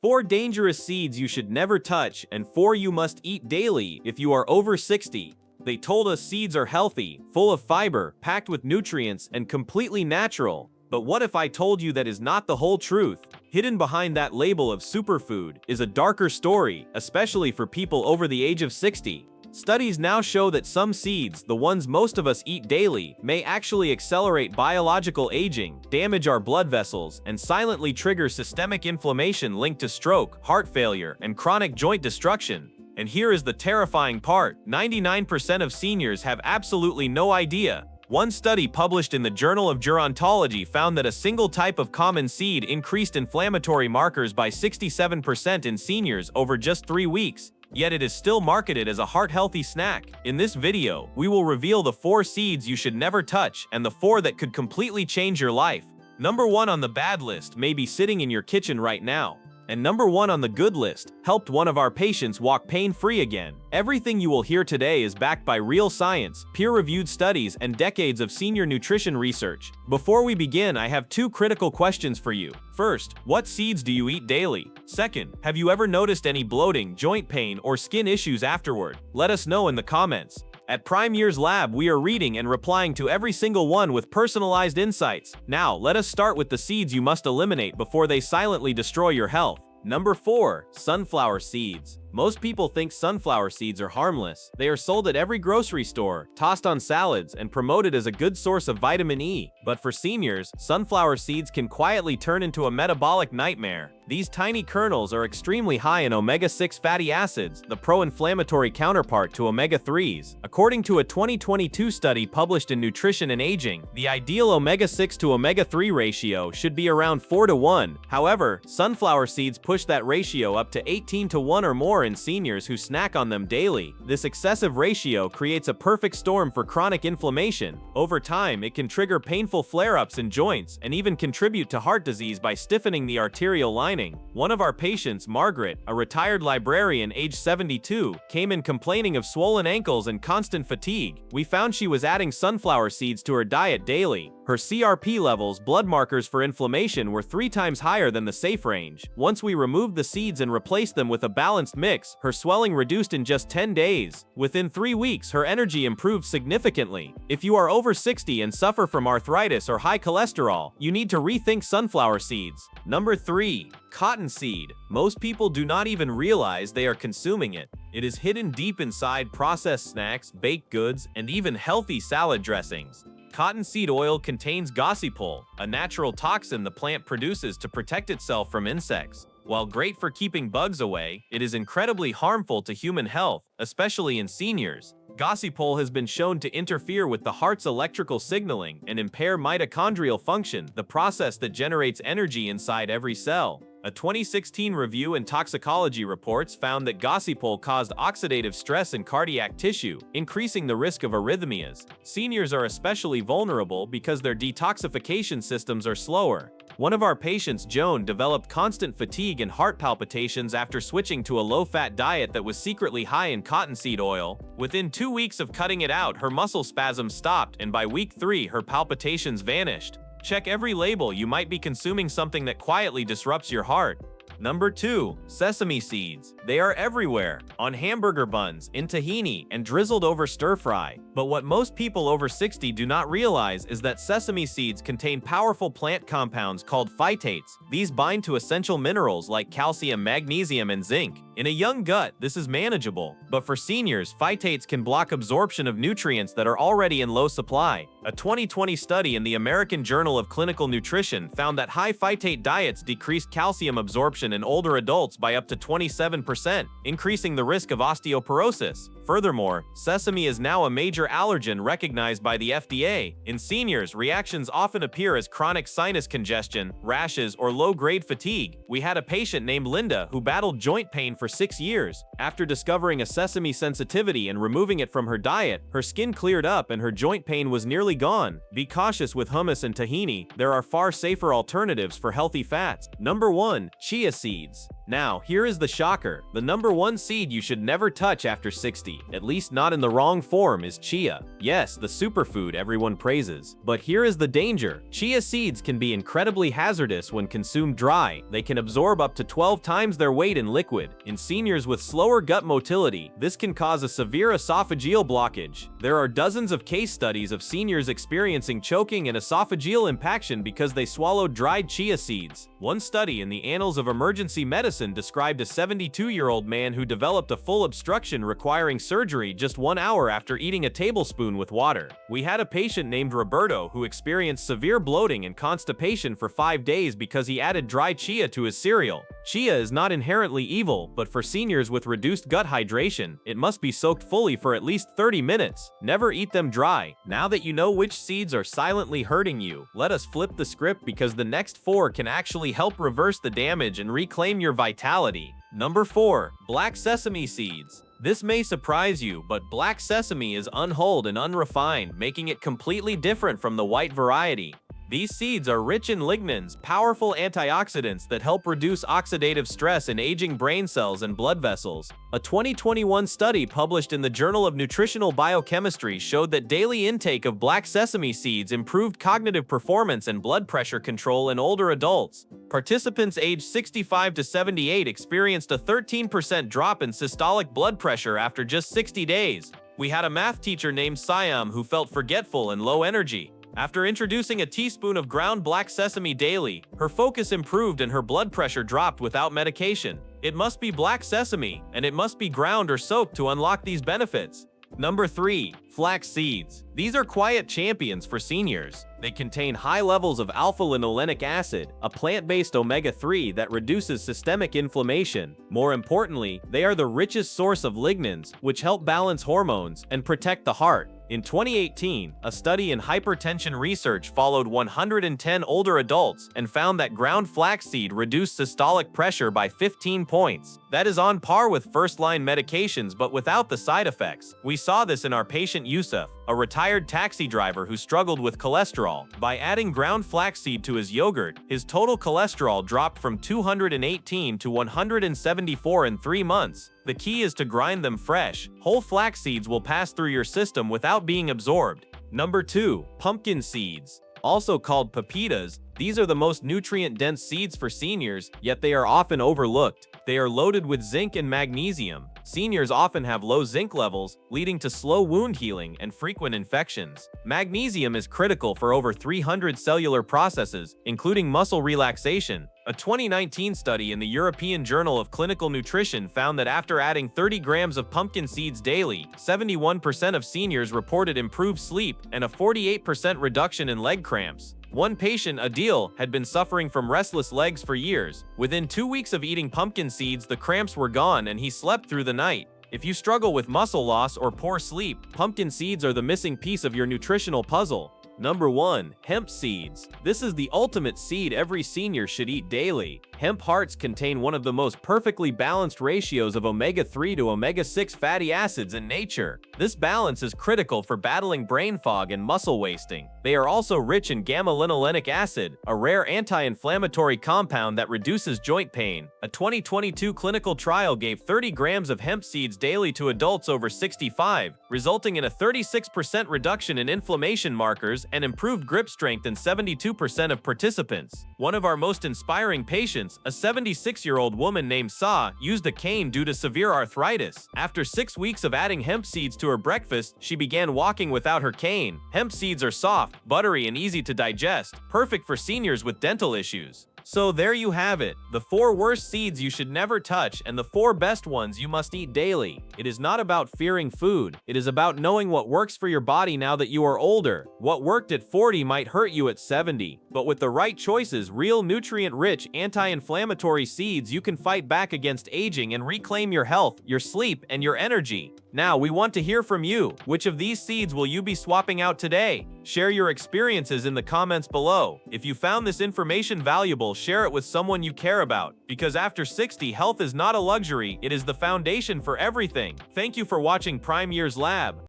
4 dangerous seeds you should never touch, and 4 you must eat daily if you are over 60. They told us seeds are healthy, full of fiber, packed with nutrients, and completely natural. But what if I told you that is not the whole truth? Hidden behind that label of superfood is a darker story, especially for people over the age of 60. Studies now show that some seeds, the ones most of us eat daily, may actually accelerate biological aging, damage our blood vessels, and silently trigger systemic inflammation linked to stroke, heart failure, and chronic joint destruction. And here is the terrifying part: 99% of seniors have absolutely no idea. One study published in the Journal of Gerontology found that a single type of common seed increased inflammatory markers by 67% in seniors over just 3 weeks. Yet it is still marketed as a heart-healthy snack. In this video, we will reveal the 4 seeds you should never touch and the 4 that could completely change your life. Number 1 on the bad list may be sitting in your kitchen right now. And number 1 on the good list helped one of our patients walk pain-free again. Everything you will hear today is backed by real science, peer-reviewed studies, and decades of senior nutrition research. Before we begin, I have 2 critical questions for you. First, what seeds do you eat daily? Second, have you ever noticed any bloating, joint pain, or skin issues afterward? Let us know in the comments. At PrimeYears Lab, we are reading and replying to every single one with personalized insights. Now, let us start with the seeds you must eliminate before they silently destroy your health. Number 4. Sunflower seeds. Most people think sunflower seeds are harmless. They are sold at every grocery store, tossed on salads, and promoted as a good source of vitamin E. But for seniors, sunflower seeds can quietly turn into a metabolic nightmare. These tiny kernels are extremely high in omega-6 fatty acids, the pro-inflammatory counterpart to omega-3s. According to a 2022 study published in Nutrition and Aging, the ideal omega-6 to omega-3 ratio should be around 4:1. However, sunflower seeds push that ratio up to 18:1 or more in seniors who snack on them daily. This excessive ratio creates a perfect storm for chronic inflammation. Over time, it can trigger painful flare-ups in joints and even contribute to heart disease by stiffening the arterial lining. One of our patients, Margaret, a retired librarian aged 72, came in complaining of swollen ankles and constant fatigue. We found she was adding sunflower seeds to her diet daily. Her CRP levels, blood markers for inflammation, were 3 times higher than the safe range. Once we removed the seeds and replaced them with a balanced mix, her swelling reduced in just 10 days. Within 3 weeks, her energy improved significantly. If you are over 60 and suffer from arthritis or high cholesterol, you need to rethink sunflower seeds. Number 3. Cottonseed. Most people do not even realize they are consuming it. It is hidden deep inside processed snacks, baked goods, and even healthy salad dressings. Cottonseed oil contains gossypol, a natural toxin the plant produces to protect itself from insects. While great for keeping bugs away, it is incredibly harmful to human health, especially in seniors. Gossypol has been shown to interfere with the heart's electrical signaling and impair mitochondrial function, the process that generates energy inside every cell. A 2016 review in toxicology reports found that gossypol caused oxidative stress in cardiac tissue, increasing the risk of arrhythmias. Seniors are especially vulnerable because their detoxification systems are slower. One of our patients, Joan, developed constant fatigue and heart palpitations after switching to a low-fat diet that was secretly high in cottonseed oil. Within 2 weeks of cutting it out, her muscle spasms stopped, and by week 3, her palpitations vanished. Check every label. You might be consuming something that quietly disrupts your heart. Number 2. Sesame seeds. They are everywhere, on hamburger buns, in tahini, and drizzled over stir-fry. But what most people over 60 do not realize is that sesame seeds contain powerful plant compounds called phytates. These bind to essential minerals like calcium, magnesium, and zinc. In a young gut, this is manageable, but for seniors, phytates can block absorption of nutrients that are already in low supply. A 2020 study in the American Journal of Clinical Nutrition found that high phytate diets decreased calcium absorption in older adults by up to 27%, increasing the risk of osteoporosis. Furthermore, sesame is now a major allergen recognized by the FDA. In seniors, reactions often appear as chronic sinus congestion, rashes, or low-grade fatigue. We had a patient named Linda who battled joint pain for 6 years. After discovering a sesame sensitivity and removing it from her diet, her skin cleared up and her joint pain was nearly gone. Be cautious with hummus and tahini. There are far safer alternatives for healthy fats. Number 1. Chia seeds. Now, here is the shocker. The number one seed you should never touch after 60, at least not in the wrong form, is chia. Yes, the superfood everyone praises. But here is the danger. Chia seeds can be incredibly hazardous when consumed dry. They can absorb up to 12 times their weight in liquid. In seniors with slower gut motility, this can cause a severe esophageal blockage. There are dozens of case studies of seniors experiencing choking and esophageal impaction because they swallowed dried chia seeds. One study in the Annals of Emergency Medicine described a 72-year-old man who developed a full obstruction requiring surgery just 1 hour after eating a tablespoon with water. We had a patient named Roberto who experienced severe bloating and constipation for 5 days because he added dry chia to his cereal. Chia is not inherently evil, but for seniors with reduced gut hydration, it must be soaked fully for at least 30 minutes. Never eat them dry. Now that you know which seeds are silently hurting you, let us flip the script because the next 4 can actually help reverse the damage and reclaim your vitality. Number 4. Black Sesame Seeds. This may surprise you, but black sesame is unhulled and unrefined, making it completely different from the white variety. These seeds are rich in lignans, powerful antioxidants that help reduce oxidative stress in aging brain cells and blood vessels. A 2021 study published in the Journal of Nutritional Biochemistry showed that daily intake of black sesame seeds improved cognitive performance and blood pressure control in older adults. Participants aged 65 to 78 experienced a 13% drop in systolic blood pressure after just 60 days. We had a math teacher named Siam who felt forgetful and low energy. After introducing a teaspoon of ground black sesame daily, her focus improved and her blood pressure dropped without medication. It must be black sesame, and it must be ground or soaked to unlock these benefits. Number 3. Flax seeds. These are quiet champions for seniors. They contain high levels of alpha-linolenic acid, a plant-based omega-3 that reduces systemic inflammation. More importantly, they are the richest source of lignans, which help balance hormones and protect the heart. In 2018, a study in hypertension research followed 110 older adults and found that ground flaxseed reduced systolic pressure by 15 points. That is on par with first-line medications but without the side effects. We saw this in our patient Yusuf, a retired taxi driver who struggled with cholesterol. By adding ground flaxseed to his yogurt, his total cholesterol dropped from 218 to 174 in 3 months. The key is to grind them fresh. Whole flax seeds will pass through your system without being absorbed. Number 2. Pumpkin seeds. Also called pepitas, these are the most nutrient-dense seeds for seniors, yet they are often overlooked. They are loaded with zinc and magnesium. Seniors often have low zinc levels, leading to slow wound healing and frequent infections. Magnesium is critical for over 300 cellular processes, including muscle relaxation. A 2019 study in the European Journal of Clinical Nutrition found that after adding 30 grams of pumpkin seeds daily, 71% of seniors reported improved sleep and a 48% reduction in leg cramps. One patient, Adil, had been suffering from restless legs for years. Within 2 weeks of eating pumpkin seeds, the cramps were gone and he slept through the night. If you struggle with muscle loss or poor sleep, pumpkin seeds are the missing piece of your nutritional puzzle. Number 1. Hemp seeds. This is the ultimate seed every senior should eat daily. Hemp hearts contain one of the most perfectly balanced ratios of omega-3 to omega-6 fatty acids in nature. This balance is critical for battling brain fog and muscle wasting. They are also rich in gamma-linolenic acid, a rare anti-inflammatory compound that reduces joint pain. A 2022 clinical trial gave 30 grams of hemp seeds daily to adults over 65, resulting in a 36% reduction in inflammation markers and improved grip strength in 72% of participants. One of our most inspiring patients, a 76-year-old woman named Sa, used a cane due to severe arthritis. After 6 weeks of adding hemp seeds to her breakfast, she began walking without her cane. Hemp seeds are soft, buttery, and easy to digest, perfect for seniors with dental issues. So there you have it, the 4 worst seeds you should never touch and the 4 best ones you must eat daily. It is not about fearing food, it is about knowing what works for your body now that you are older. What worked at 40 might hurt you at 70, but with the right choices, real nutrient-rich, anti-inflammatory seeds, you can fight back against aging and reclaim your health, your sleep, and your energy. Now, we want to hear from you. Which of these seeds will you be swapping out today? Share your experiences in the comments below. If you found this information valuable, share it with someone you care about. Because after 60, health is not a luxury, it is the foundation for everything. Thank you for watching PrimeYears Lab.